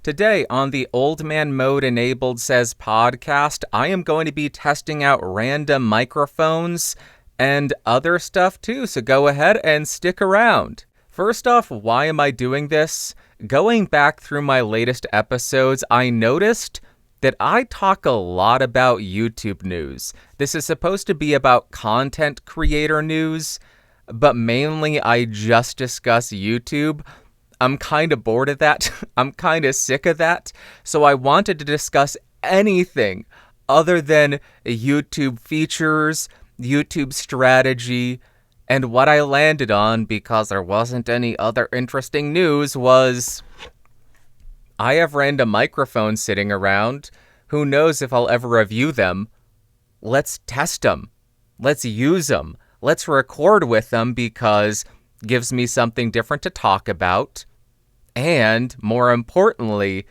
Today on the Old Man Mode Enabled Says podcast, I am going to be testing out random microphones and other stuff too, so go ahead and stick around. First off, why am I doing this? Going back through my latest episodes, I noticed that I talk a lot about YouTube news. This is supposed to be about content creator news, but mainly I just discuss YouTube. I'm kind of bored of that. I'm kind of sick of that. So I wanted to discuss anything other than YouTube features, YouTube strategy, and what I landed on, because there wasn't any other interesting news, was I have random microphones sitting around. Who knows if I'll ever review them? Let's test them. Let's use them. Let's record with them because it gives me something different to talk about. And, more importantly,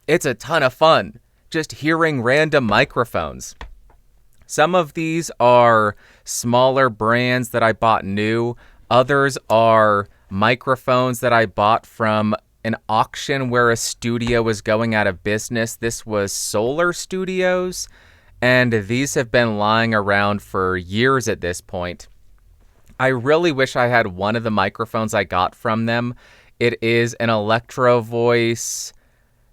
it's a ton of fun just hearing random microphones. Some of these are smaller brands that I bought new. Others are microphones that I bought from an auction where a studio was going out of business. This was Solar Studios, and these have been lying around for years at this point. I really wish I had one of the microphones I got from them. It is an Electro Voice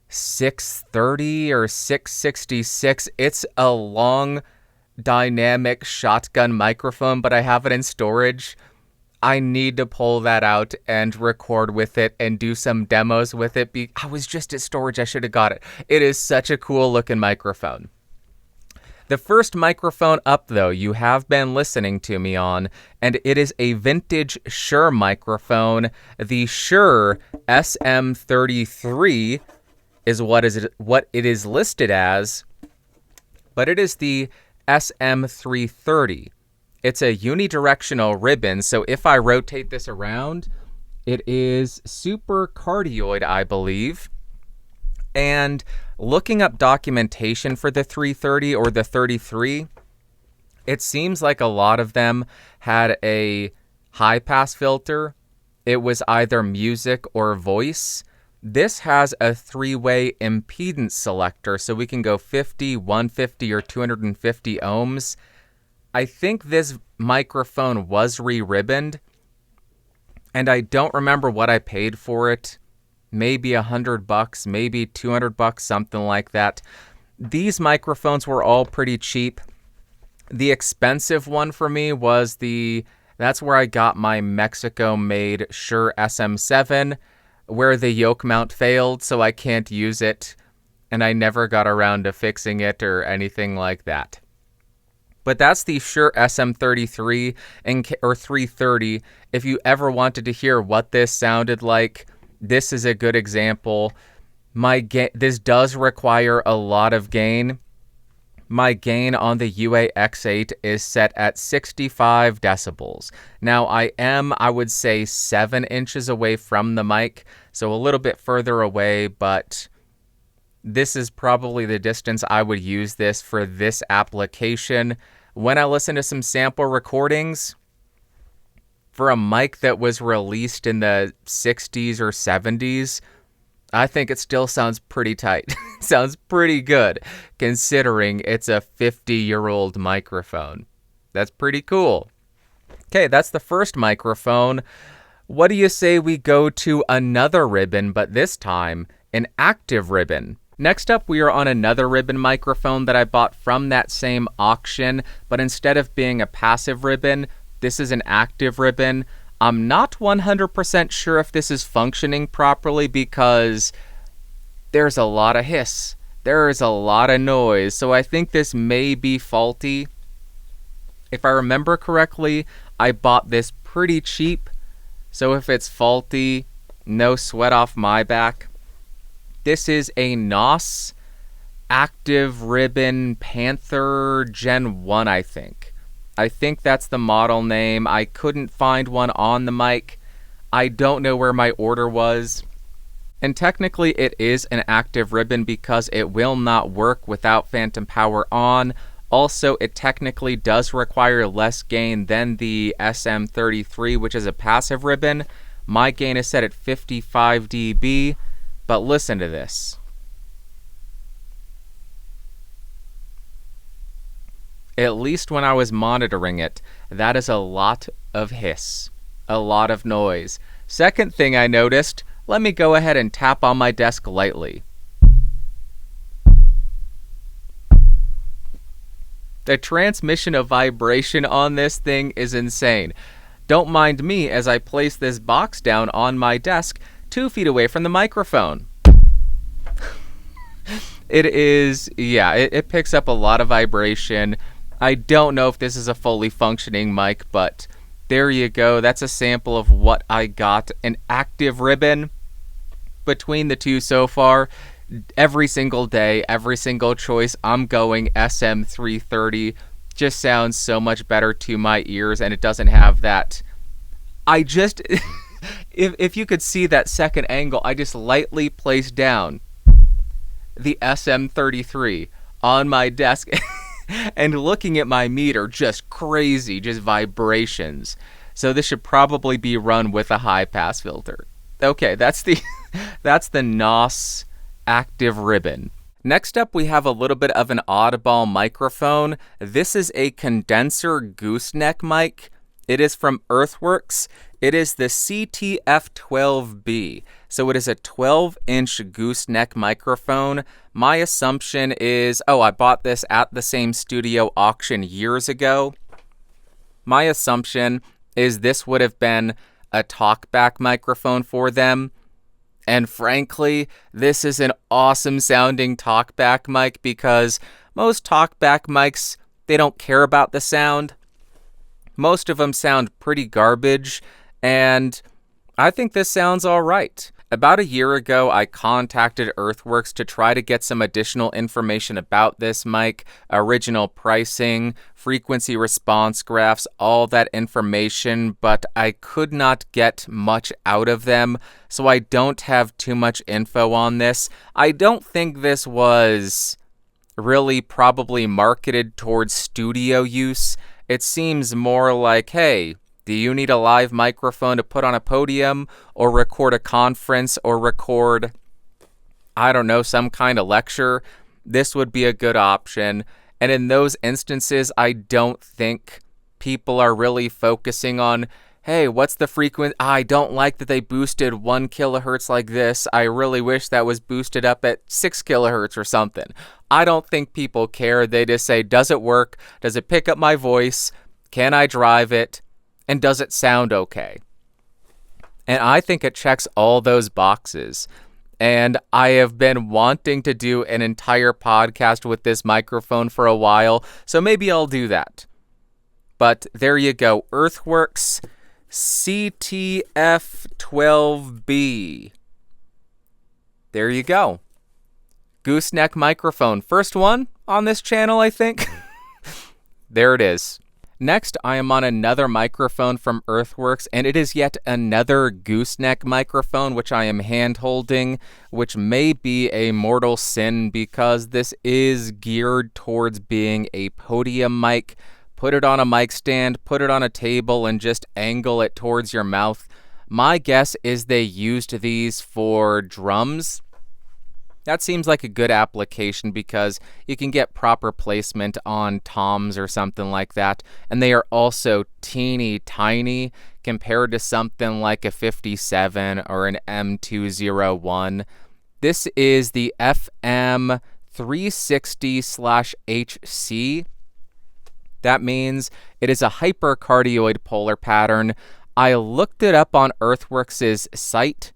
630 or 666. It's a long dynamic shotgun microphone, but I have it in storage. I need to pull that out and record with it and do some demos with it. I was just at storage. I should have got it. It is such a cool looking microphone. The first microphone up, though, you have been listening to me on, and it is a vintage Shure microphone. The Shure SM330 is what it is listed as, but it is the SM330. It's a unidirectional ribbon, so if I rotate this around, it is super cardioid, I believe. And looking up documentation for the 330 or the 33, it seems like a lot of them had a high-pass filter. It was either music or voice. This has a three-way impedance selector, so we can go 50, 150, or 250 ohms. I think this microphone was re-ribboned, and I don't remember what I paid for it. Maybe $100, maybe $200, something like that. These microphones were all pretty cheap. The expensive one for me was that's where I got my Mexico-made Shure SM7, where the yoke mount failed, so I can't use it, and I never got around to fixing it or anything like that. But that's the Shure SM33 or 330. If you ever wanted to hear what this sounded like, this is a good example. This does require a lot of gain. My gain on the WYHTS is set at 65 decibels. Now, I would say 7 inches away from the mic, so a little bit further away, but this is probably the distance I would use this for this application. When I listen to some sample recordings, for a mic that was released in the 60s or 70s, I think it still sounds pretty tight. Sounds pretty good, considering it's a 50-year-old microphone. That's pretty cool. Okay, that's the first microphone. What do you say we go to another ribbon, but this time an active ribbon? Next up, we are on another ribbon microphone that I bought from that same auction, but instead of being a passive ribbon, this is an active ribbon. I'm not 100% sure if this is functioning properly because there's a lot of hiss. There is a lot of noise, so I think this may be faulty. If I remember correctly, I bought this pretty cheap, so if it's faulty, no sweat off my back. This is a NOS Active Ribbon Panther Gen 1, I think. I think that's the model name. I couldn't find one on the mic. I don't know where my order was. And technically it is an active ribbon because it will not work without phantom power on. Also, it technically does require less gain than the SM33, which is a passive ribbon. My gain is set at 55 dB. But listen to this. At least when I was monitoring it, that is a lot of hiss, a lot of noise. Second thing I noticed, let me go ahead and tap on my desk lightly. The transmission of vibration on this thing is insane. Don't mind me as I place this box down on my desk 2 feet away from the microphone. It picks up a lot of vibration. I don't know if this is a fully functioning mic, but there you go. That's a sample of what I got. An Active Ribbon. Between the two so far, every single day, every single choice, I'm going SM330. Just sounds so much better to my ears, and it doesn't have that. If you could see that second angle, I just lightly placed down the SM33 on my desk and looking at my meter, just crazy, just vibrations. So this should probably be run with a high pass filter. Okay, that's the NOS Active Ribbon. Next up, we have a little bit of an oddball microphone. This is a condenser gooseneck mic. It is from Earthworks. It is the CTF12-B. So it is a 12-inch gooseneck microphone. My assumption is, I bought this at the same Studio auction years ago. My assumption is this would have been a talkback microphone for them. And frankly, this is an awesome sounding talkback mic because most talkback mics, they don't care about the sound. Most of them sound pretty garbage, and I think this sounds all right. About a year ago, I contacted Earthworks to try to get some additional information about this mic, original pricing, frequency response graphs, all that information, but I could not get much out of them, so I don't have too much info on this. I don't think this was really probably marketed towards studio use. It seems more like, hey, do you need a live microphone to put on a podium or record a conference or record, some kind of lecture? This would be a good option. And in those instances, I don't think people are really focusing on, hey, what's the frequency? I don't like that they boosted 1 kilohertz like this. I really wish that was boosted up at 6 kilohertz or something. I don't think people care. They just say, does it work? Does it pick up my voice? Can I drive it? And does it sound okay? And I think it checks all those boxes. And I have been wanting to do an entire podcast with this microphone for a while, so maybe I'll do that. But there you go. Earthworks CTF12-B. There you go. Gooseneck microphone. First one on this channel, I think. There it is. Next, I am on another microphone from Earthworks, and it is yet another gooseneck microphone, which I am hand-holding, which may be a mortal sin because this is geared towards being a podium mic. Put it on a mic stand, put it on a table, and just angle it towards your mouth. My guess is they used these for drums. That seems like a good application because you can get proper placement on toms or something like that, and they are also teeny tiny compared to something like a 57 or an M201. This is the FM360/HC. That means it is a hypercardioid polar pattern. I looked it up on Earthworks' site,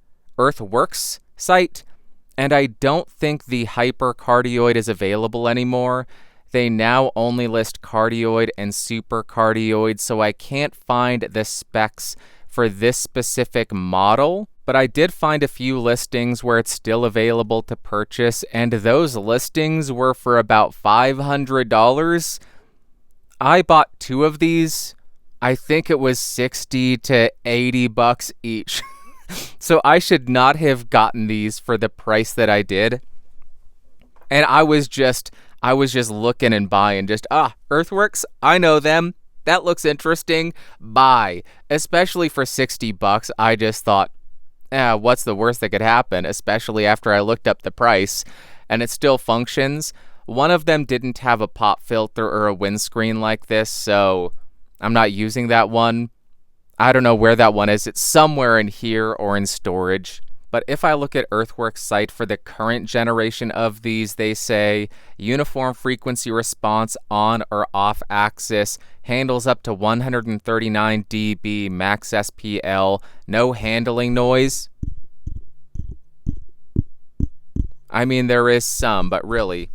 and I don't think the hypercardioid is available anymore. They now only list cardioid and supercardioid, so I can't find the specs for this specific model. But I did find a few listings where it's still available to purchase, and those listings were for about $500. I bought 2 of these. I think it was $60 to $80 each. So I should not have gotten these for the price that I did. And I was just looking and buying, Earthworks, I know them. That looks interesting. Buy. Especially for $60. I just thought, what's the worst that could happen, especially after I looked up the price, and it still functions. One of them didn't have a pop filter or a windscreen like this, so I'm not using that one. I don't know where that one is. It's somewhere in here or in storage. But if I look at Earthworks' site for the current generation of these, they say uniform frequency response on or off axis, handles up to 139 dB max SPL, no handling noise. I mean, there is some, but really,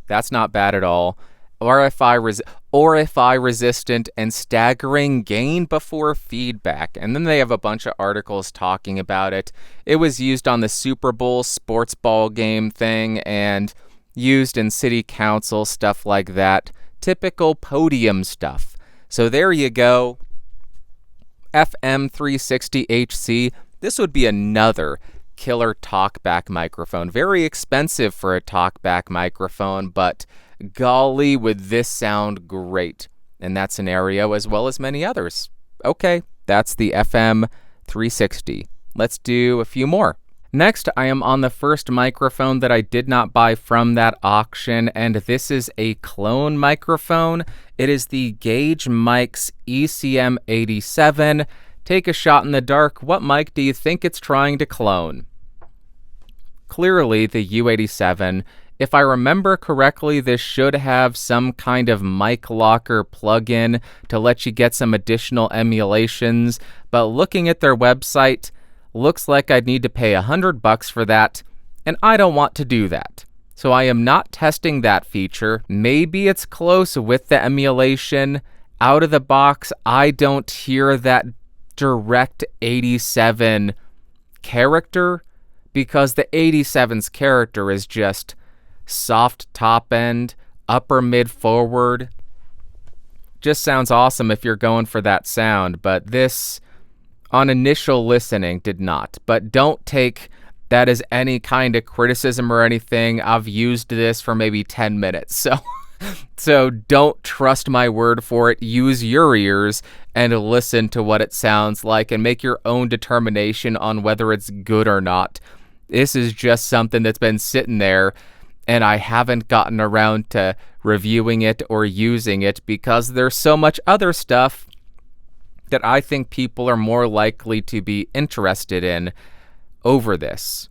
that's not bad at all. RFI resistant and staggering gain before feedback. And then they have a bunch of articles talking about it. It was used on the Super Bowl sports ball game thing and used in city council, stuff like that. Typical podium stuff. So there you go. FM360HC. This would be another killer talkback microphone. Very expensive for a talkback microphone, but golly, would this sound great in that scenario as well as many others. Okay, that's the FM360. Let's do a few more. Next, I am on the first microphone that I did not buy from that auction, and this is a clone microphone. It is the Gauge Mics ECM87. Take a shot in the dark. What mic do you think it's trying to clone? Clearly, the U87. If I remember correctly, this should have some kind of mic locker plugin to let you get some additional emulations, but looking at their website, looks like I'd need to pay $100 for that, and I don't want to do that. So I am not testing that feature. Maybe it's close with the emulation. Out of the box, I don't hear that direct 87 character, because the 87's character is just soft top end, upper mid forward. Just sounds awesome if you're going for that sound, but this, on initial listening, did not. But don't take that as any kind of criticism or anything. I've used this for maybe 10 minutes, so don't trust my word for it. Use your ears and listen to what it sounds like and make your own determination on whether it's good or not. This is just something that's been sitting there, and I haven't gotten around to reviewing it or using it because there's so much other stuff that I think people are more likely to be interested in over this.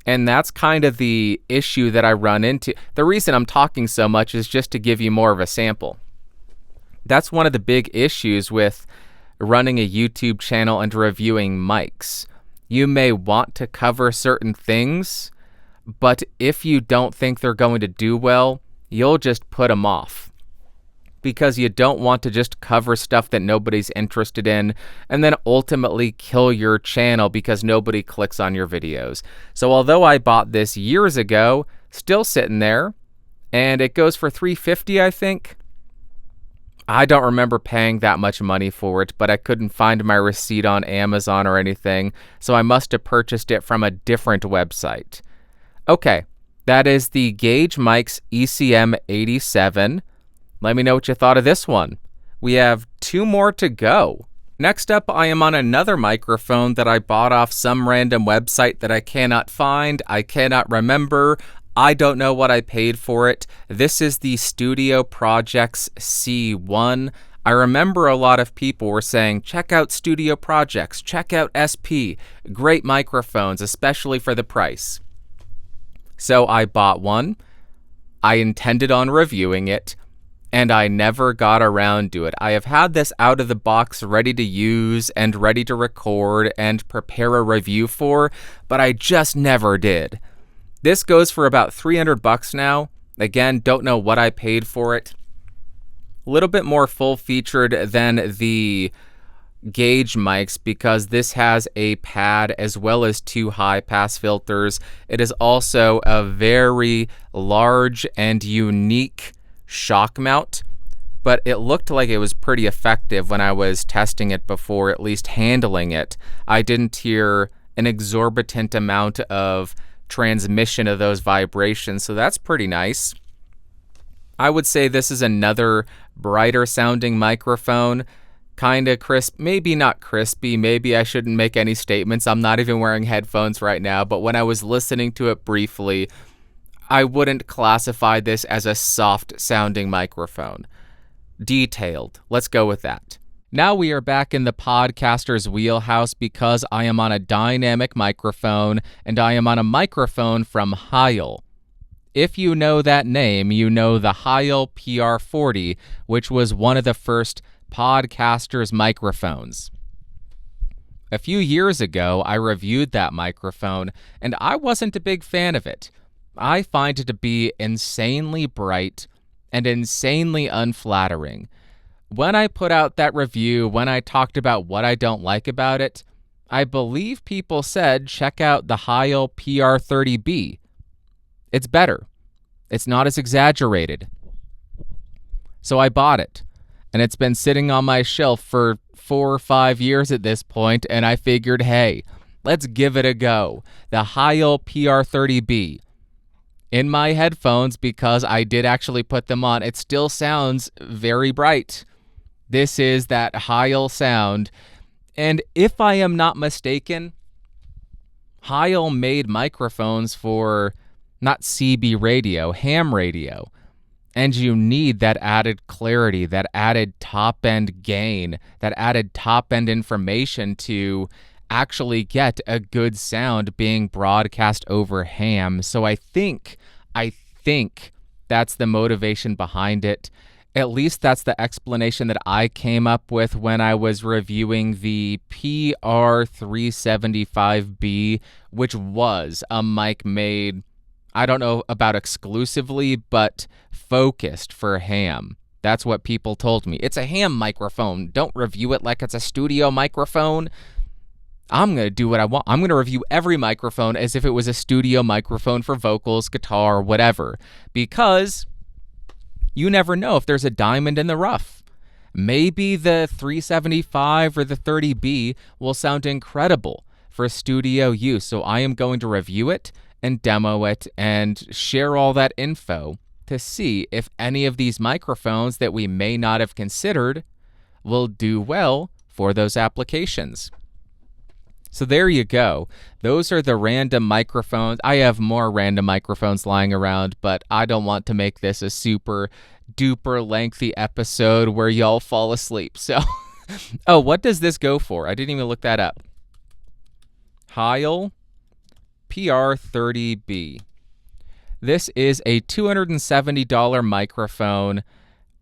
And that's kind of the issue that I run into. The reason I'm talking so much is just to give you more of a sample. That's one of the big issues with running a YouTube channel and reviewing mics. You may want to cover certain things, but if you don't think they're going to do well, you'll just put them off. Because you don't want to just cover stuff that nobody's interested in and then ultimately kill your channel because nobody clicks on your videos. So although I bought this years ago, still sitting there, and it goes for $350, I think. I don't remember paying that much money for it, but I couldn't find my receipt on Amazon or anything, so I must have purchased it from a different website. Okay, that is the Gauge Mics ECM87. Let me know what you thought of this one. We have 2 more to go. Next up, I am on another microphone that I bought off some random website that I cannot find, I cannot remember. I don't know what I paid for it. This is the Studio Projects C1. I remember a lot of people were saying, check out Studio Projects, check out SP, great microphones, especially for the price. So I bought one. I intended on reviewing it, and I never got around to it. I have had this out of the box ready to use and ready to record and prepare a review for, but I just never did. This goes for about $300 now. Again, don't know what I paid for it. A little bit more full-featured than the Gauge mics because this has a pad as well as 2 high-pass filters. It is also a very large and unique shock mount, but it looked like it was pretty effective when I was testing it before, at least handling it. I didn't hear an exorbitant amount of transmission of those vibrations, so that's pretty nice. I would say this is another brighter sounding microphone. kind of crisp, maybe not crispy, maybe I shouldn't make any statements. I'm not even wearing headphones right now, but when I was listening to it briefly, I wouldn't classify this as a soft-sounding microphone. Detailed. Let's go with that. Now we are back in the podcaster's wheelhouse because I am on a dynamic microphone, and I am on a microphone from Heil. If you know that name, you know the Heil PR30, which was one of the first podcaster's microphones. A few years ago, I reviewed that microphone, and I wasn't a big fan of it. I find it to be insanely bright and insanely unflattering. When I put out that review, when I talked about what I don't like about it, I believe people said, check out the Heil PR30b. It's better. It's not as exaggerated. So I bought it, and it's been sitting on my shelf for 4 or 5 years at this point, and I figured, hey, let's give it a go. The Heil PR30b. In my headphones, because I did actually put them on, it still sounds very bright. This is that Heil sound. And if I am not mistaken, Heil made microphones for not CB radio, ham radio. And you need that added clarity, that added top-end gain, that added top-end information to actually get a good sound being broadcast over ham. So I think that's the motivation behind it. At least that's the explanation that I came up with when I was reviewing the PR375B, which was a mic made, I don't know about exclusively, but focused for ham. That's what people told me. It's a ham microphone. Don't review it like it's a studio microphone. I'm going to do what I want. I'm going to review every microphone as if it was a studio microphone for vocals, guitar, whatever. Because you never know if there's a diamond in the rough. Maybe the 375 or the 30B will sound incredible for studio use. So I am going to review it and demo it and share all that info to see if any of these microphones that we may not have considered will do well for those applications. So there you go. Those are the random microphones. I have more random microphones lying around, but I don't want to make this a super duper lengthy episode where y'all fall asleep. So, oh, what does this go for? I didn't even look that up. Heil PR30b. This is a $270 microphone,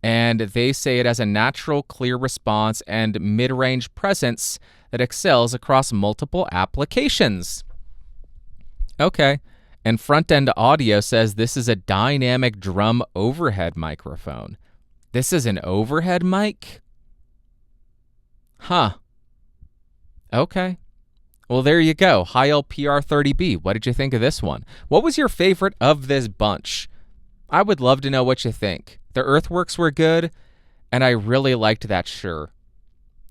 and they say it has a natural, clear response and mid-range presence that excels across multiple applications. Okay, and front-end audio says this is a dynamic drum overhead microphone. This is an overhead mic? Huh. Okay. Well, there you go. Heil PR30b. What did you think of this one? What was your favorite of this bunch? I would love to know what you think. The Earthworks were good, and I really liked that Shure.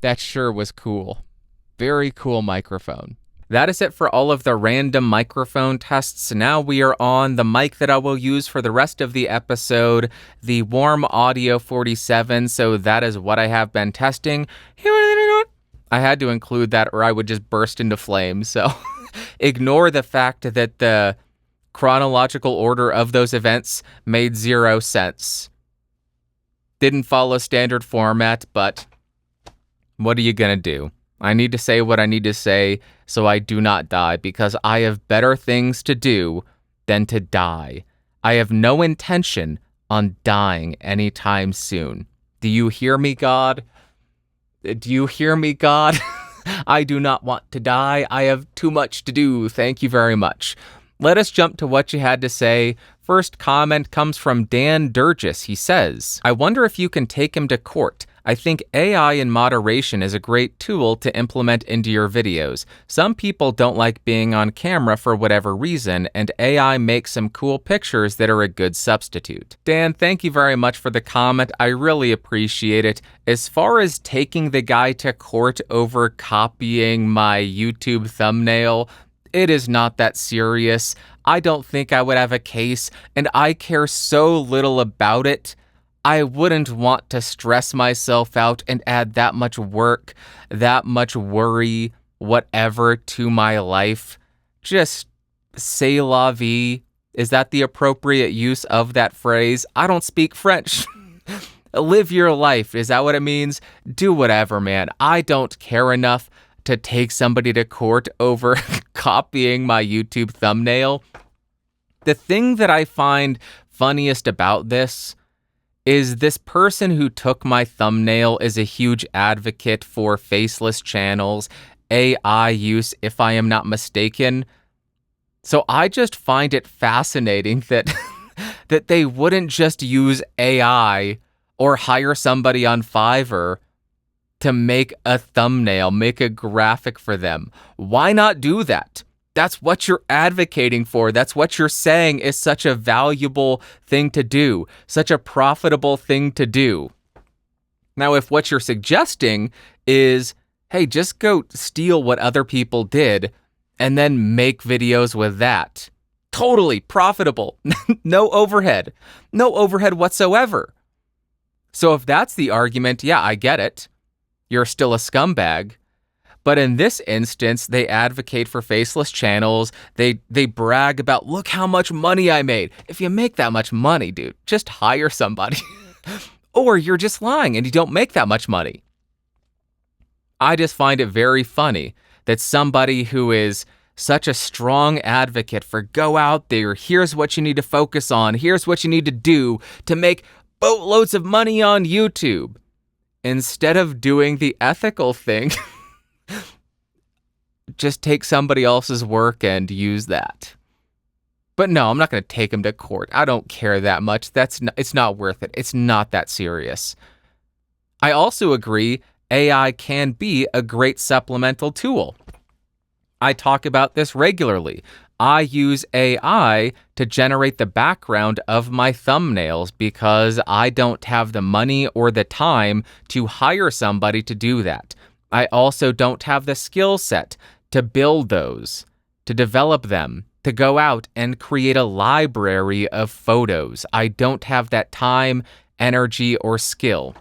That Shure was cool. Very cool microphone. That is it for all of the random microphone tests. Now we are on the mic that I will use for the rest of the episode, the Warm Audio 47. So that is what I have been testing. I had to include that or I would just burst into flames. So ignore the fact that the chronological order of those events made 0 sense. Didn't follow standard format, but what are you going to do? I need to say what I need to say so I do not die, because I have better things to do than to die. I have no intention on dying anytime soon. Do you hear me, God? Do you hear me, God? I do not want to die. I have too much to do. Thank you very much. Let us jump to what you had to say. First comment comes from Dan Durgis. He says, I wonder if you can take him to court. I think AI in moderation is a great tool to implement into your videos. Some people don't like being on camera for whatever reason, and AI makes some cool pictures that are a good substitute. Dan, thank you very much for the comment. I really appreciate it. As far as taking the guy to court over copying my YouTube thumbnail, it is not that serious. I don't think I would have a case, and I care so little about it. I wouldn't want to stress myself out and add that much work, that much worry, whatever to my life. Just c'est la vie. Is that the appropriate use of that phrase? I don't speak French. Live your life. Is that what it means? Do whatever, man. I don't care enough to take somebody to court over copying my YouTube thumbnail. The thing that I find funniest about this is this person who took my thumbnail is a huge advocate for faceless channels, AI use, if I am not mistaken. So I just find it fascinating that that they wouldn't just use AI or hire somebody on Fiverr to make a thumbnail, make a graphic for them. Why not do that? That's what you're advocating for. That's what you're saying is such a valuable thing to do, such a profitable thing to do. Now, if what you're suggesting is, hey, just go steal what other people did and then make videos with that. Totally profitable. No overhead. No overhead whatsoever. So if that's the argument, yeah, I get it. You're still a scumbag. But in this instance, they advocate for faceless channels. They brag about, look how much money I made. If you make that much money, dude, just hire somebody. Or you're just lying and you don't make that much money. I just find it very funny that somebody who is such a strong advocate for go out there, here's what you need to focus on, here's what you need to do to make boatloads of money on YouTube, instead of doing the ethical thing, just take somebody else's work and use that. But no, I'm not going to take him to court. I don't care that much. It's not worth it. It's not that serious. I also agree AI can be a great supplemental tool. I talk about this regularly. I use AI to generate the background of my thumbnails because I don't have the money or the time to hire somebody to do that. I also don't have the skill set to build those, to develop them, to go out and create a library of photos. I don't have that time, energy, or skill.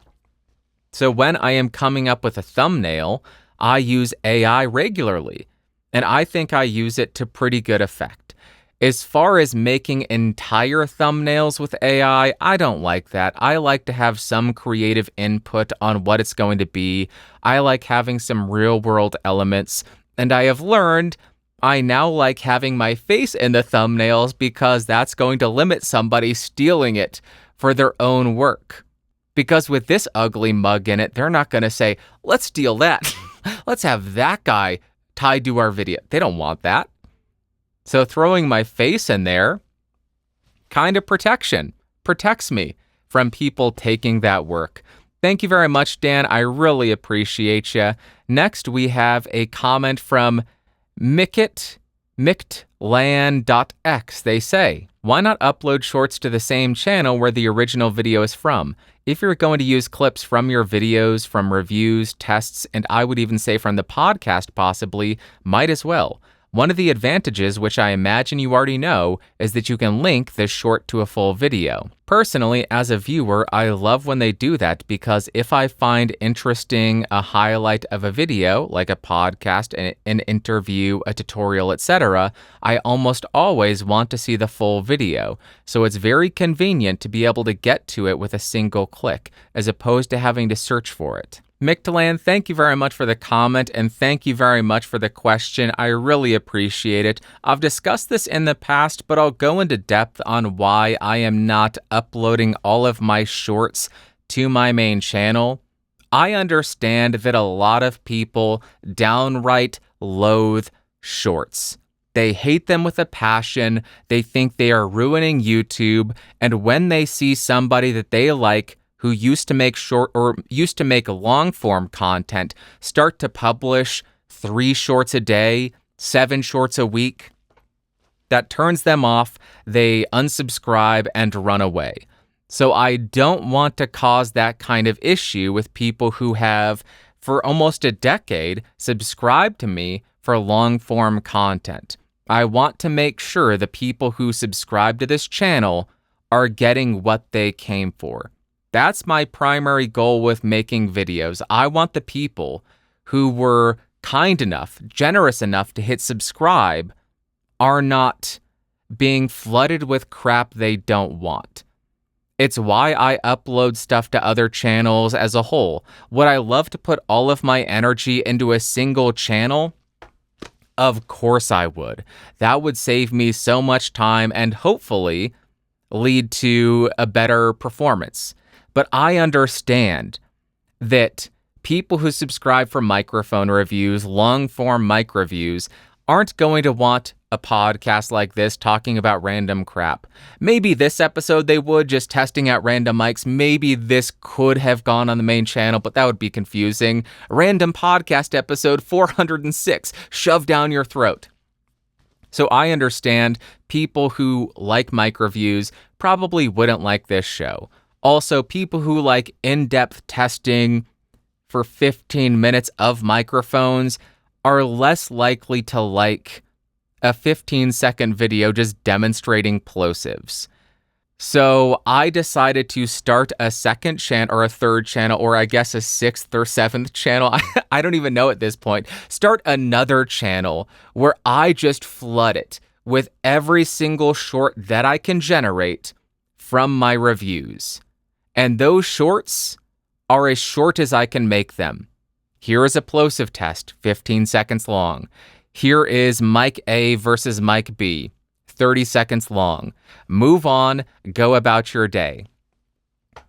So when I am coming up with a thumbnail, I use AI regularly, and I think I use it to pretty good effect. As far as making entire thumbnails with AI, I don't like that. I like to have some creative input on what it's going to be. I like having some real-world elements, and I have learned I now like having my face in the thumbnails because that's going to limit somebody stealing it for their own work. Because with this ugly mug in it, they're not going to say, let's steal that. Let's have that guy tied to our video. They don't want that. So throwing my face in there, kind of protects me from people taking that work. Thank you very much, Dan. I really appreciate you. Next, we have a comment from Mictland.x. They say, why not upload shorts to the same channel where the original video is from? If you're going to use clips from your videos, from reviews, tests, and I would even say from the podcast possibly, might as well. One of the advantages, which I imagine you already know, is that you can link the short to a full video. Personally, as a viewer, I love when they do that because if I find interesting a highlight of a video, like a podcast, an interview, a tutorial, etc., I almost always want to see the full video. So it's very convenient to be able to get to it with a single click, as opposed to having to search for it. Mictland, thank you very much for the comment, and thank you very much for the question. I really appreciate it. I've discussed this in the past, but I'll go into depth on why I am not uploading all of my shorts to my main channel. I understand that a lot of people downright loathe shorts. They hate them with a passion. They think they are ruining YouTube, and when they see somebody that they like who used to make long form content start to publish 3 shorts a day, 7 shorts a week, that turns them off. They unsubscribe and run away. So I don't want to cause that kind of issue with people who have, for almost a decade, subscribed to me for long form content. I want to make sure the people who subscribe to this channel are getting what they came for. That's my primary goal with making videos. I want the people who were kind enough, generous enough to hit subscribe are not being flooded with crap they don't want. It's why I upload stuff to other channels as a whole. Would I love to put all of my energy into a single channel? Of course I would. That would save me so much time and hopefully lead to a better performance. But I understand that people who subscribe for microphone reviews, long-form mic reviews, aren't going to want a podcast like this talking about random crap. Maybe this episode they would, just testing out random mics. Maybe this could have gone on the main channel, but that would be confusing. Random podcast episode 406, shoved down your throat. So I understand people who like mic reviews probably wouldn't like this show. Also, people who like in-depth testing for 15 minutes of microphones are less likely to like a 15-second video just demonstrating plosives. So I decided to start a second channel or a third channel, or I guess a sixth or seventh channel. I don't even know at this point. Start another channel where I just flood it with every single short that I can generate from my reviews. And those shorts are as short as I can make them. Here is a plosive test, 15 seconds long. Here is mic A versus mic B, 30 seconds long. Move on, go about your day.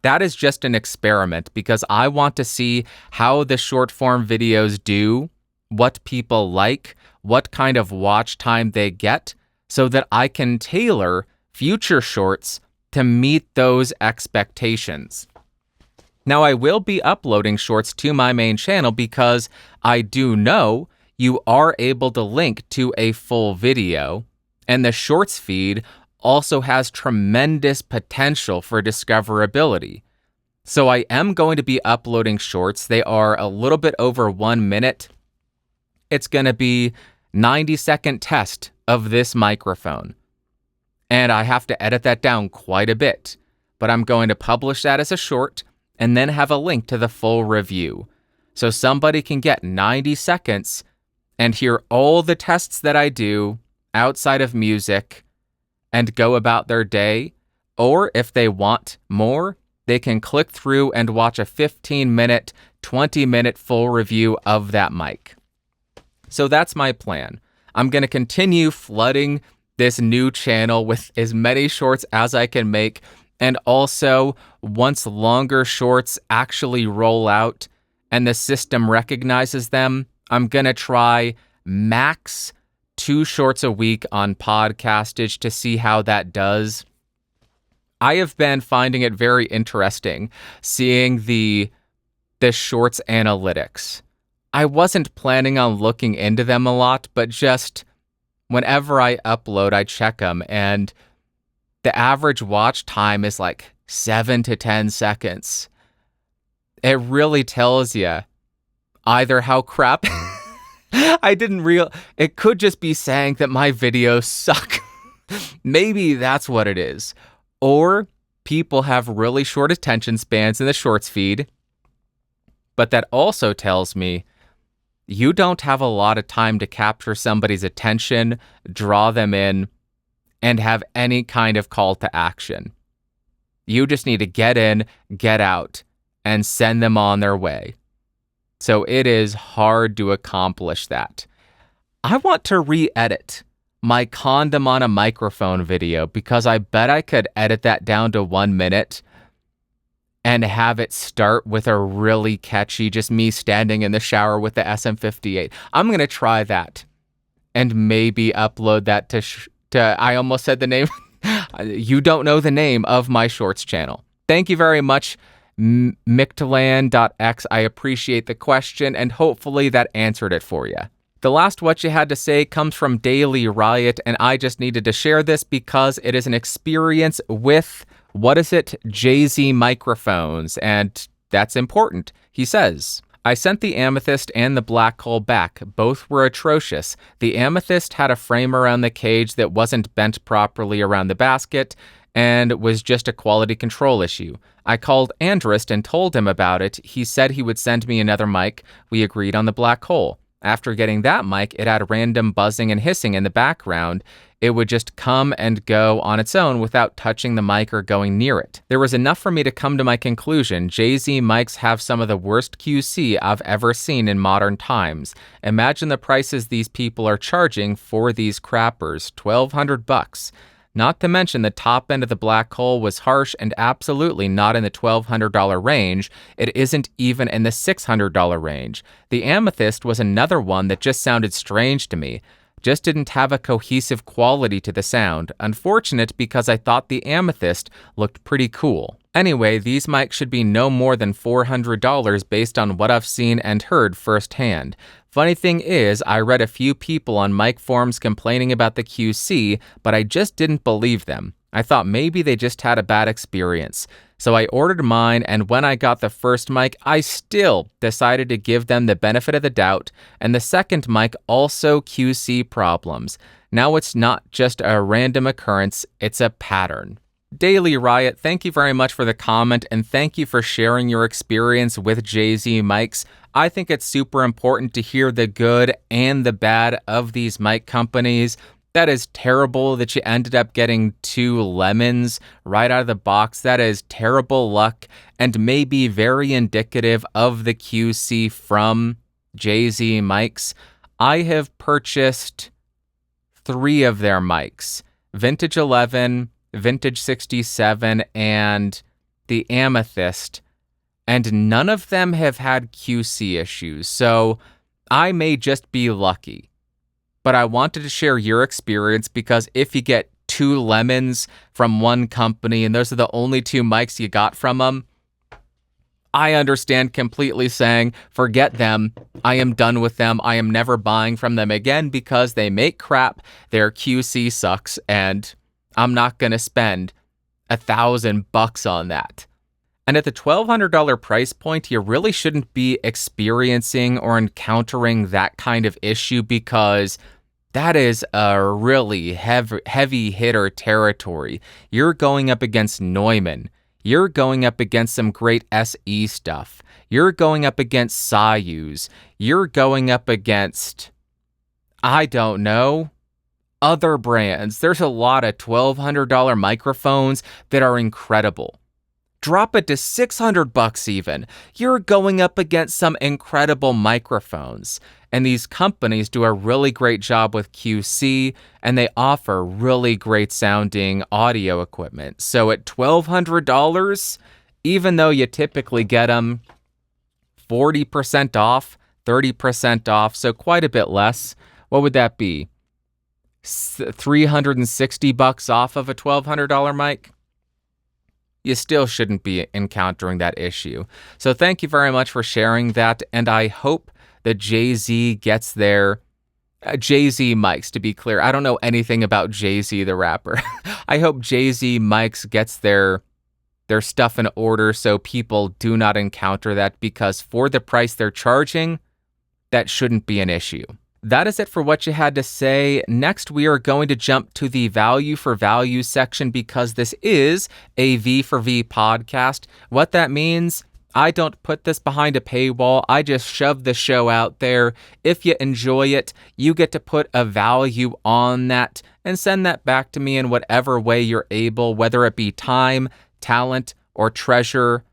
That is just an experiment because I want to see how the short form videos do, what people like, what kind of watch time they get, so that I can tailor future shorts to meet those expectations. Now, I will be uploading shorts to my main channel because I do know you are able to link to a full video, and the shorts feed also has tremendous potential for discoverability. So I am going to be uploading shorts. They are a little bit over 1 minute. It's going to be 90-second test of this microphone. And I have to edit that down quite a bit. But I'm going to publish that as a short and then have a link to the full review. So somebody can get 90 seconds and hear all the tests that I do outside of music and go about their day. Or if they want more, they can click through and watch a 15-minute, 20-minute full review of that mic. So that's my plan. I'm going to continue flooding this new channel with as many shorts as I can make. And also, once longer shorts actually roll out and the system recognizes them, I'm going to try max 2 shorts a week on Podcastage to see how that does. I have been finding it very interesting seeing the shorts analytics. I wasn't planning on looking into them a lot, but just whenever I upload, I check them, and the average watch time is like 7 to 10 seconds. It really tells you either how crap it could just be saying that my videos suck. Maybe that's what it is. Or people have really short attention spans in the shorts feed. But that also tells me you don't have a lot of time to capture somebody's attention, draw them in, and have any kind of call to action. You just need to get in, get out, and send them on their way. So it is hard to accomplish that. I want to re-edit my condom on a microphone video because I bet I could edit that down to 1 minute and have it start with a really catchy, just me standing in the shower with the SM58. I'm going to try that and maybe upload that to I almost said the name. You don't know the name of my shorts channel. Thank you very much, Mictlan.x. I appreciate the question, and hopefully that answered it for you. The last what you had to say comes from Daily Riot, and I just needed to share this because it is an experience with, Jay-Z microphones, and that's important. He says, I sent the Amethyst and the Black Hole back. Both were atrocious. The Amethyst had a frame around the cage that wasn't bent properly around the basket, and was just a quality control issue. I called Andrist and told him about it. He said he would send me another mic. We agreed on the black hole. After getting that mic, it had random buzzing and hissing in the background. It would just come and go on its own without touching the mic or going near it. There was enough for me to come to my conclusion. JZ mics have some of the worst QC I've ever seen in modern times. Imagine the prices these people are charging for these crappers, $1,200. Not to mention the top end of the black hole was harsh and absolutely not in the $1,200 range. It isn't even in the $600 range. The Amethyst was another one that just sounded strange to me. Just didn't have a cohesive quality to the sound. Unfortunate because I thought the Amethyst looked pretty cool. Anyway, these mics should be no more than $400 based on what I've seen and heard firsthand. Funny thing is, I read a few people on mic forums complaining about the QC, but I just didn't believe them. I thought maybe they just had a bad experience. So I ordered mine, and when I got the first mic, I still decided to give them the benefit of the doubt, and the second mic also QC problems. Now it's not just a random occurrence, it's a pattern. Daily Riot, thank you very much for the comment, and thank you for sharing your experience with JZ mics. I think it's super important to hear the good and the bad of these mic companies. That is terrible that you ended up getting 2 lemons right out of the box. That is terrible luck and maybe very indicative of the QC from JZ mics. I have purchased 3 of their mics, Vintage 11, Vintage 67, and the Amethyst, and none of them have had QC issues, so I may just be lucky. But I wanted to share your experience because if you get 2 lemons from one company and those are the only 2 mics you got from them, I understand completely saying, forget them, I am done with them, I am never buying from them again because they make crap, their QC sucks, and I'm not going to spend $1,000 on that. And at the $1,200 price point, you really shouldn't be experiencing or encountering that kind of issue because that is a really heavy hitter territory. You're going up against Neumann. You're going up against some great SE stuff. You're going up against Soyuz. You're going up against, I don't know, other brands. There's a lot of $1,200 microphones that are incredible. Drop it to $600 even. You're going up against some incredible microphones. And these companies do a really great job with QC, and they offer really great sounding audio equipment. So at $1,200, even though you typically get them 40% off, 30% off, so quite a bit less, what would that be? $360 off of a $1,200 mic? You still shouldn't be encountering that issue. So thank you very much for sharing that, and I hope that Jay-Z gets their Jay-Z mics, to be clear. I don't know anything about Jay-Z the rapper. I hope Jay-Z mics gets their stuff in order so people do not encounter that, because for the price they're charging, that shouldn't be an issue. That is it for what you had to say. Next, we are going to jump to the value for value section because this is a V for V podcast. What that means, I don't put this behind a paywall. I just shove the show out there. If you enjoy it, you get to put a value on that and send that back to me in whatever way you're able, whether it be time, talent, or treasure.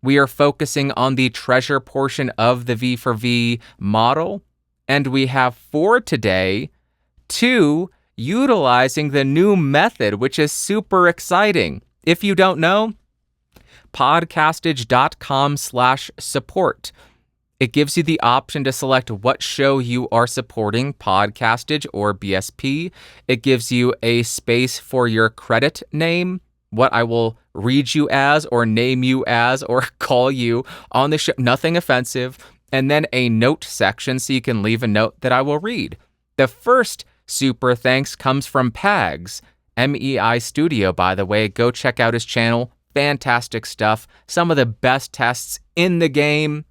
We are focusing on the treasure portion of the V for V model. And we have 4 today, 2 utilizing the new method, which is super exciting. If you don't know, podcastage.com/support. It gives you the option to select what show you are supporting, Podcastage or BSP. It gives you a space for your credit name, what I will read you as or name you as or call you on the show. Nothing offensive. And then a note section so you can leave a note that I will read. The first super thanks comes from Pags, MEI Studio, by the way. Go check out his channel. Fantastic stuff. Some of the best tests in the game.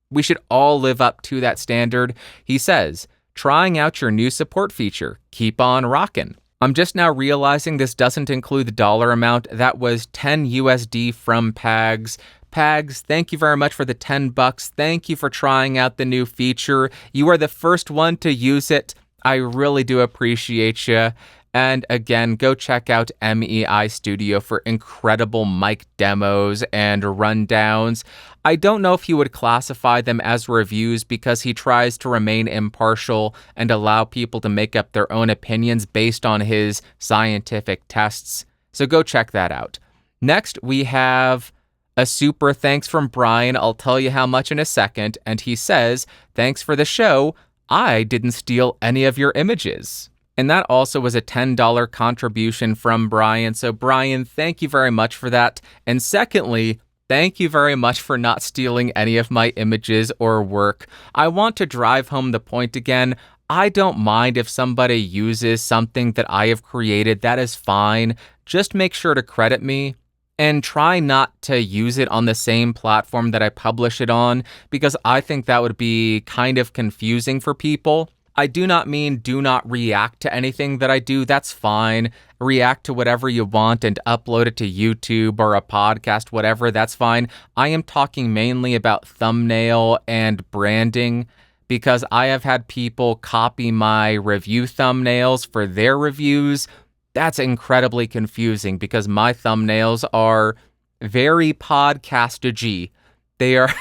We should all live up to that standard. He says, trying out your new support feature. Keep on rockin'. I'm just now realizing this doesn't include the dollar amount. That was 10 USD from Pags. Pags, thank you very much for the $10. Thank you for trying out the new feature. You are the first one to use it. I really do appreciate you. And again, go check out MEI Studio for incredible mic demos and rundowns. I don't know if he would classify them as reviews because he tries to remain impartial and allow people to make up their own opinions based on his scientific tests. So go check that out. Next, we have a super thanks from Brian. I'll tell you how much in a second. And he says, "Thanks for the show. I didn't steal any of your images." And that also was a $10 contribution from Brian. So Brian, thank you very much for that. And secondly, thank you very much for not stealing any of my images or work. I want to drive home the point again. I don't mind if somebody uses something that I have created. That is fine. Just make sure to credit me. And try not to use it on the same platform that I publish it on, because I think that would be kind of confusing for people. I do not mean do not react to anything that I do. That's fine. React to whatever you want and upload it to YouTube or a podcast, whatever. That's fine. I am talking mainly about thumbnail and branding, because I have had people copy my review thumbnails for their reviews. That's incredibly confusing because my thumbnails are very podcast-y. They are,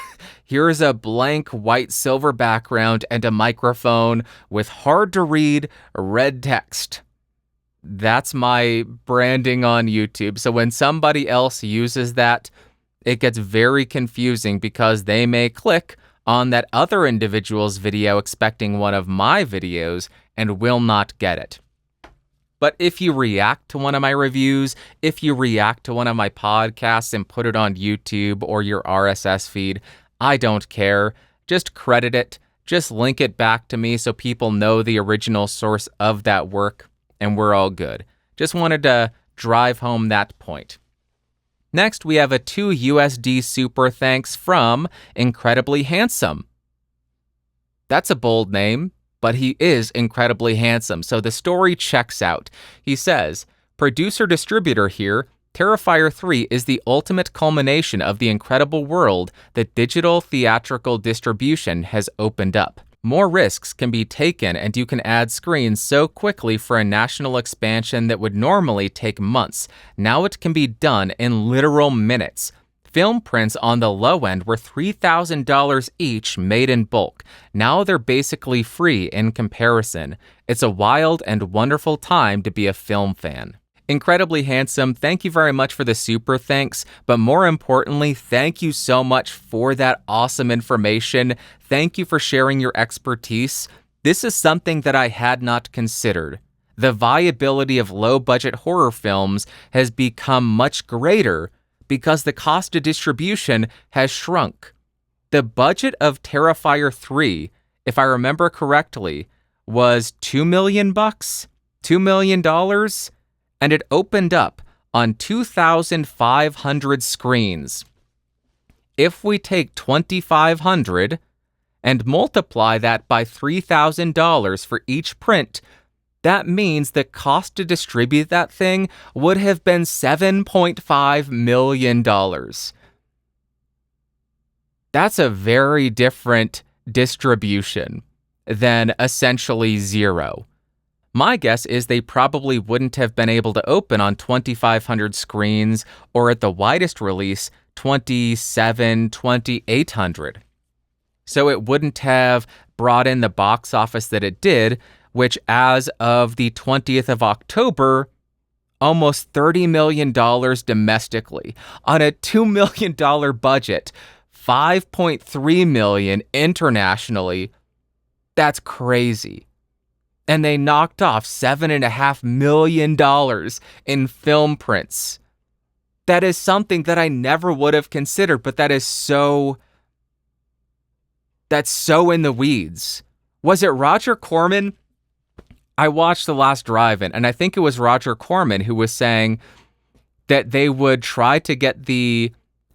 here's a blank white silver background and a microphone with hard-to-read red text. That's my branding on YouTube. So when somebody else uses that, it gets very confusing because they may click on that other individual's video expecting one of my videos and will not get it. But if you react to one of my reviews, if you react to one of my podcasts and put it on YouTube or your RSS feed, I don't care. Just credit it. Just link it back to me so people know the original source of that work, and we're all good. Just wanted to drive home that point. Next, we have a 2 USD super thanks from Incredibly Handsome. That's a bold name, but he is incredibly handsome, so the story checks out. He says, "Producer-distributor here, Terrifier 3 is the ultimate culmination of the incredible world that digital theatrical distribution has opened up. More risks can be taken and you can add screens so quickly for a national expansion that would normally take months. Now it can be done in literal minutes. Film prints on the low end were $3,000 each, made in bulk. Now they're basically free in comparison. It's a wild and wonderful time to be a film fan." Incredibly Handsome, thank you very much for the super thanks, but more importantly, thank you so much for that awesome information. Thank you for sharing your expertise. This is something that I had not considered. The viability of low-budget horror films has become much greater because the cost of distribution has shrunk. The budget of Terrifier 3, if I remember correctly, was $2 million, $2 million, and it opened up on 2,500 screens. If we take 2,500 and multiply that by $3,000 for each print, that means the cost to distribute that thing would have been $7.5 million. That's a very different distribution than essentially zero. My guess is they probably wouldn't have been able to open on 2,500 screens, or at the widest release, 2,800. So it wouldn't have brought in the box office that it did, which as of the 20th of October, almost $30 million domestically. On a $2 million budget, $5.3 million internationally. That's crazy. And they knocked off $7.5 million in film prints. That is something that I never would have considered, but that's so in the weeds. Was it Roger Corman? I watched The Last Drive-In, and I think it was Roger Corman who was saying that they would try to get the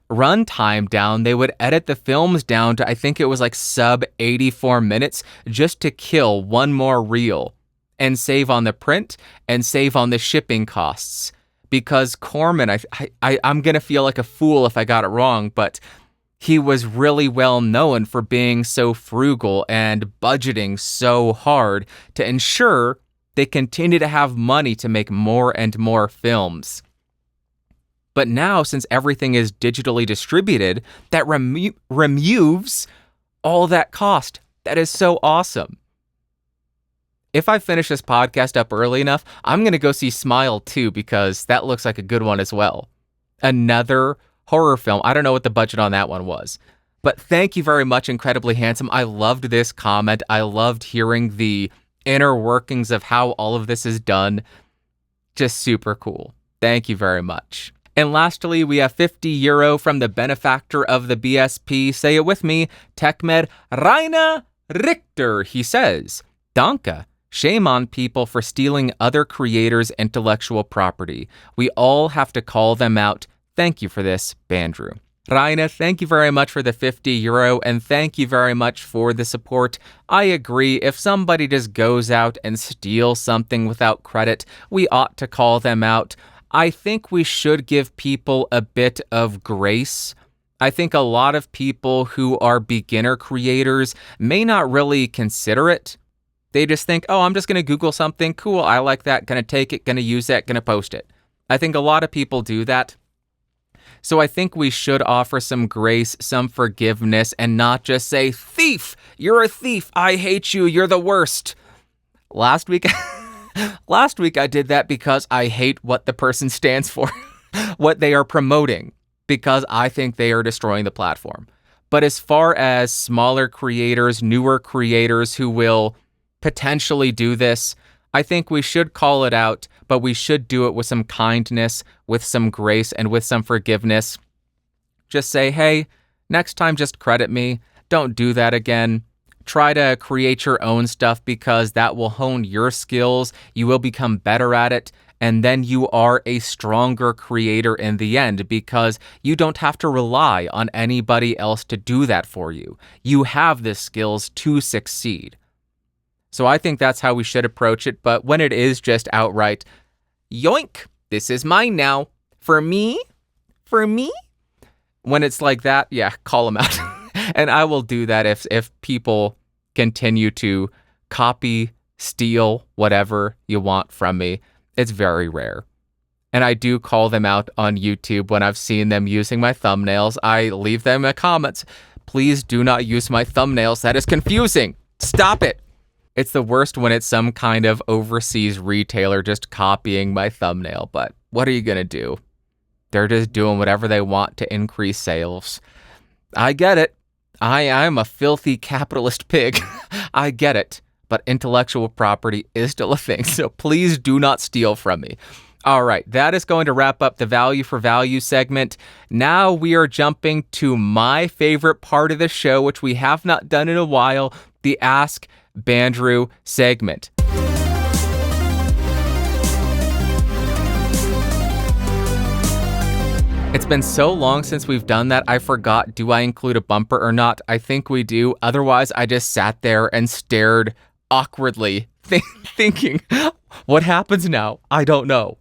runtime down. They would edit the films down to, I think it was like sub 84 minutes, just to kill one more reel. and save on the print and save on the shipping costs. Because Corman, I'm going to feel like a fool if I got it wrong, but he was really well known for being so frugal and budgeting so hard to ensure they continue to have money to make more and more films. But now, since everything is digitally distributed, that removes all that cost. That is so awesome. If I finish this podcast up early enough, I'm going to go see Smile 2 because that looks like a good one as well. Another horror film. I don't know what the budget on that one was. But thank you very much, Incredibly Handsome. I loved this comment. I loved hearing the inner workings of how all of this is done. Just super cool. Thank you very much. And lastly, we have €50 from the benefactor of the BSP. Say it with me. TechMed Rainer Richter. He says, Danke. Shame on people for stealing other creators' intellectual property. We all have to call them out. Thank you for this, Bandrew. Raina, thank you very much for the €50, and thank you very much for the support. I agree, if somebody just goes out and steals something without credit, we ought to call them out. I think we should give people a bit of grace. I think a lot of people who are beginner creators may not really consider it. They just think, oh, I'm just going to Google something. Cool, I like that. Going to take it, going to use that, going to post it. I think a lot of people do that. So I think we should offer some grace, some forgiveness, and not just say, thief, you're a thief. I hate you. You're the worst. Last week I did that because I hate what the person stands for, what they are promoting, because I think they are destroying the platform. But as far as smaller creators, newer creators who will potentially do this, I think we should call it out, but we should do it with some kindness, with some grace, and with some forgiveness. Just say, hey, next time just credit me. Don't do that again. Try to create your own stuff because that will hone your skills. You will become better at it. And then you are a stronger creator in the end because you don't have to rely on anybody else to do that for you. You have the skills to succeed. So I think that's how we should approach it. But when it is just outright, yoink, this is mine now. For me? When it's like that, yeah, call them out. And I will do that if people continue to copy, steal, whatever you want from me. It's very rare. And I do call them out on YouTube when I've seen them using my thumbnails. I leave them in comments. Please do not use my thumbnails. That is confusing. Stop it. It's the worst when it's some kind of overseas retailer just copying my thumbnail. But what are you going to do? They're just doing whatever they want to increase sales. I get it. I'm a filthy capitalist pig. I get it. But intellectual property is still a thing. So please do not steal from me. All right, that is going to wrap up the Value for Value segment. Now we are jumping to my favorite part of the show, which we have not done in a while, the Ask Bandrew segment. It's been so long since we've done that, I forgot, do I include a bumper or not? I think we do. Otherwise, I just sat there and stared awkwardly, thinking, what happens now? I don't know.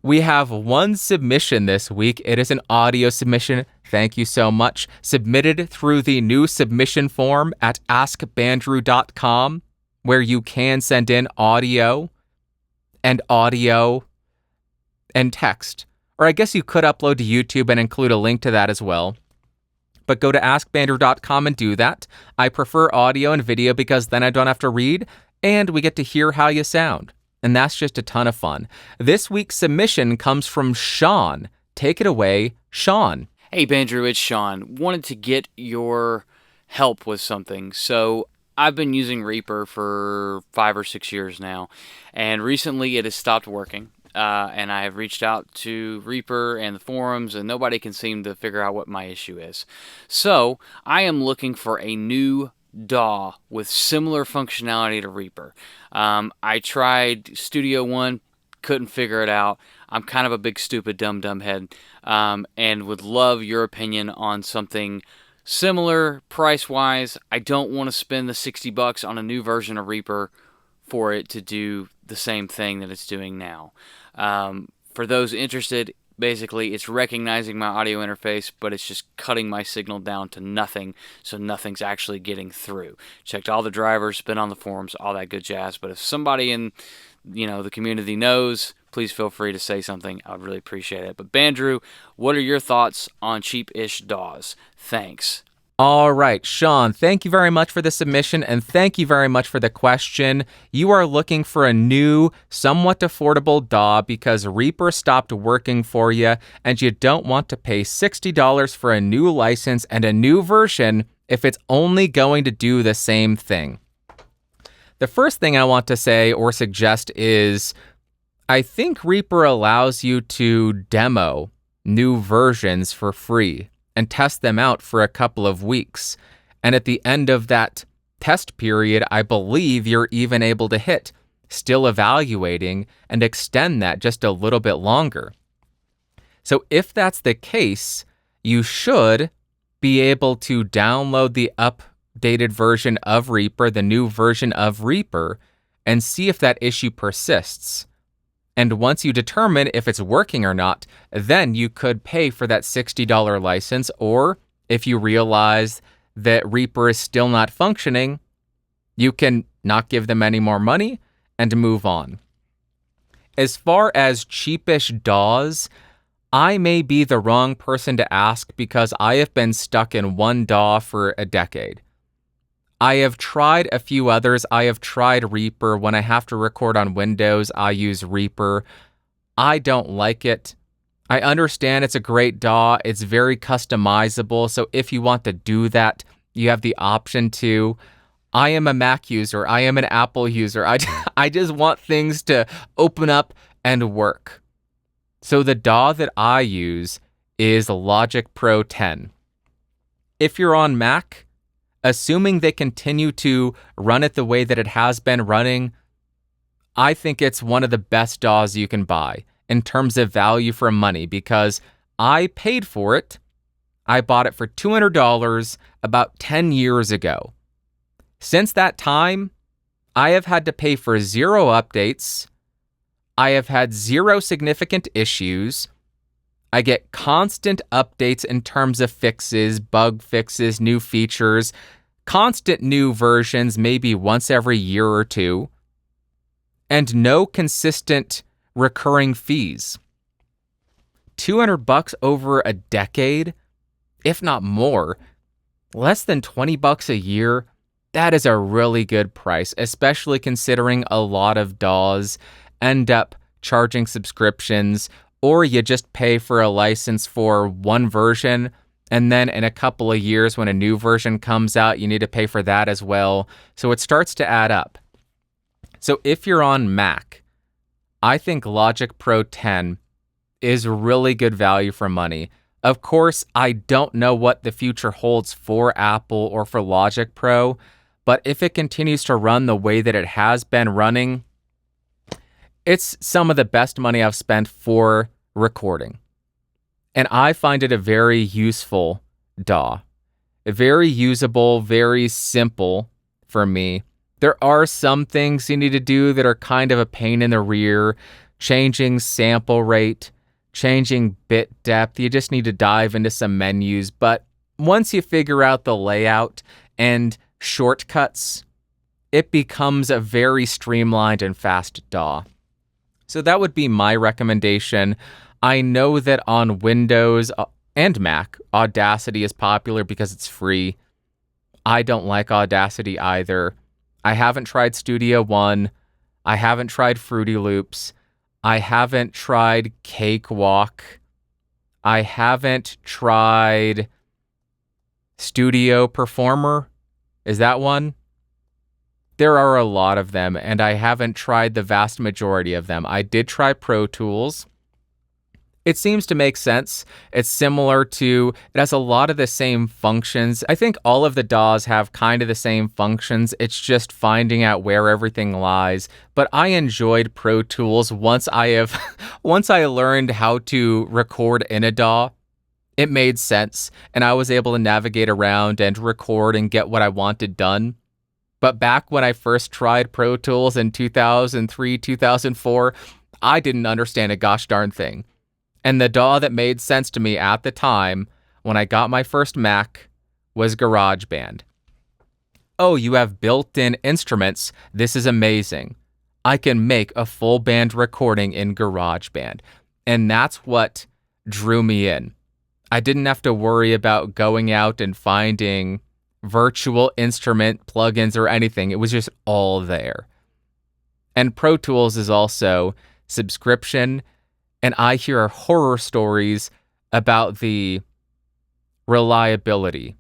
We have one submission this week. It is an audio submission. Thank you so much. Submitted through the new submission form at askbandrew.com, where you can send in audio and text. Or I guess you could upload to YouTube and include a link to that as well. But go to askbandrew.com and do that. I prefer audio and video because then I don't have to read, and we get to hear how you sound. And that's just a ton of fun. This week's submission comes from Sean. Take it away, Sean. Hey, Bandrew, it's Sean. Wanted to get your help with something. So I've been using Reaper for 5 or 6 years now, and recently it has stopped working. And I have reached out to Reaper and the forums, and nobody can seem to figure out what my issue is. So I am looking for a new DAW with similar functionality to Reaper. I tried Studio One, couldn't figure it out. I'm kind of a big stupid dumb head, and would love your opinion on something similar price-wise. I don't want to spend the $60 on a new version of Reaper for it to do the same thing that it's doing now. For those interested, basically it's recognizing my audio interface, but it's just cutting my signal down to nothing, so nothing's actually getting through. Checked all the drivers, been on the forums, all that good jazz. But if somebody in the community knows, please feel free to say something. I would really appreciate it. But Bandrew, what are your thoughts on cheap-ish DAWs? Thanks. All right, Sean, thank you very much for the submission, and thank you very much for the question. You are looking for a new, somewhat affordable DAW because Reaper stopped working for you, and you don't want to pay $60 for a new license and a new version if it's only going to do the same thing. The first thing I want to say or suggest is I think Reaper allows you to demo new versions for free and test them out for a couple of weeks. And at the end of that test period, I believe you're even able to hit still evaluating and extend that just a little bit longer. So if that's the case, you should be able to download the updated version of Reaper, the new version of Reaper, and see if that issue persists. And once you determine if it's working or not, then you could pay for that $60 license, or if you realize that Reaper is still not functioning, you can not give them any more money and move on. As far as cheapish DAWs, I may be the wrong person to ask because I have been stuck in one DAW for a decade. I have tried a few others. I have tried Reaper. When I have to record on Windows, I use Reaper. I don't like it. I understand it's a great DAW. It's very customizable. So if you want to do that, you have the option to. I am a Mac user. I am an Apple user. I just want things to open up and work. So the DAW that I use is Logic Pro 10. If you're on Mac, assuming they continue to run it the way that it has been running, I think it's one of the best DAWs you can buy in terms of value for money because I paid for it. I bought it for $200 about 10 years ago. Since that time, I have had to pay for 0 updates. I have had 0 significant issues. I get constant updates in terms of fixes, bug fixes, new features, constant new versions, maybe once every year or two, and no consistent recurring fees. $200 over a decade, if not more, less than $20 a year, that is a really good price, especially considering a lot of DAWs end up charging subscriptions, or you just pay for a license for one version, and then in a couple of years when a new version comes out, you need to pay for that as well. So it starts to add up. So if you're on Mac, I think Logic Pro 10 is really good value for money. Of course, I don't know what the future holds for Apple or for Logic Pro, but if it continues to run the way that it has been running, it's some of the best money I've spent for recording. And I find it a very useful DAW. Very usable, very simple for me. There are some things you need to do that are kind of a pain in the rear. Changing sample rate, changing bit depth. You just need to dive into some menus. But once you figure out the layout and shortcuts, it becomes a very streamlined and fast DAW. So that would be my recommendation. I know that on Windows and Mac, Audacity is popular because it's free. I don't like Audacity either. I haven't tried Studio One. I haven't tried Fruity Loops. I haven't tried Cakewalk. I haven't tried Studio Performer. Is that one? There are a lot of them, and I haven't tried the vast majority of them. I did try Pro Tools. It seems to make sense. It's similar to, it has a lot of the same functions. I think all of the DAWs have kind of the same functions. It's just finding out where everything lies. But I enjoyed Pro Tools once I learned how to record in a DAW. It made sense, and I was able to navigate around and record and get what I wanted done. But back when I first tried Pro Tools in 2003, 2004, I didn't understand a gosh darn thing. And the DAW that made sense to me at the time, when I got my first Mac, was GarageBand. Oh, you have built-in instruments. This is amazing. I can make a full band recording in GarageBand. And that's what drew me in. I didn't have to worry about going out and finding virtual instrument plugins or anything. It was just all there. And Pro Tools is also subscription, and I hear horror stories about the reliability,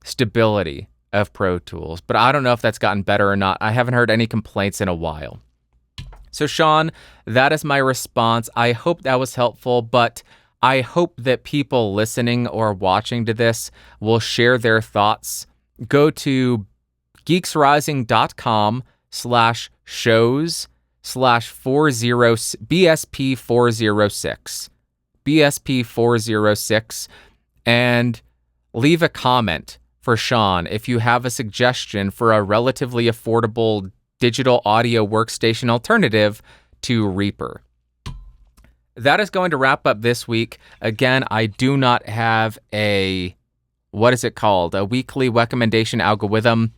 stability of Pro Tools, but I don't know if that's gotten better or not. I haven't heard any complaints in a while. So Sean, that is my response. I hope that was helpful, but I hope that people listening or watching to this will share their thoughts. Go to geeksrising.com/shows/40 BSP-406 BSP-406 and leave a comment for Sean if you have a suggestion for a relatively affordable digital audio workstation alternative to Reaper. That is going to wrap up this week. Again, I do not have a weekly recommendation algorithm.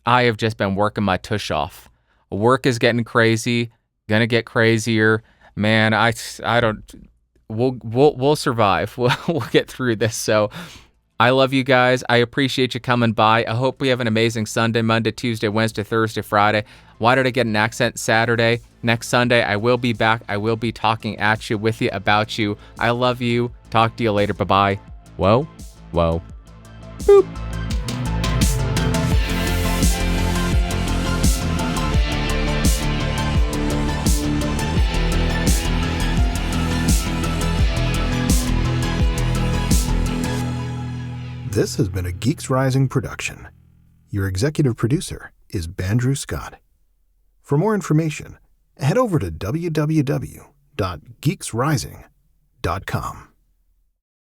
I have just been working my tush off. Work is getting crazy, gonna get crazier. Man, we'll survive. We'll get through this. So I love you guys. I appreciate you coming by. I hope we have an amazing Sunday, Monday, Tuesday, Wednesday, Thursday, Friday. Why did I get an accent? Saturday. Next Sunday, I will be back. I will be talking at you, with you, about you. I love you. Talk to you later. Bye-bye. Whoa. Boop. This has been a Geeks Rising production. Your executive producer is Bandrew Scott. For more information, head over to www.geeksrising.com.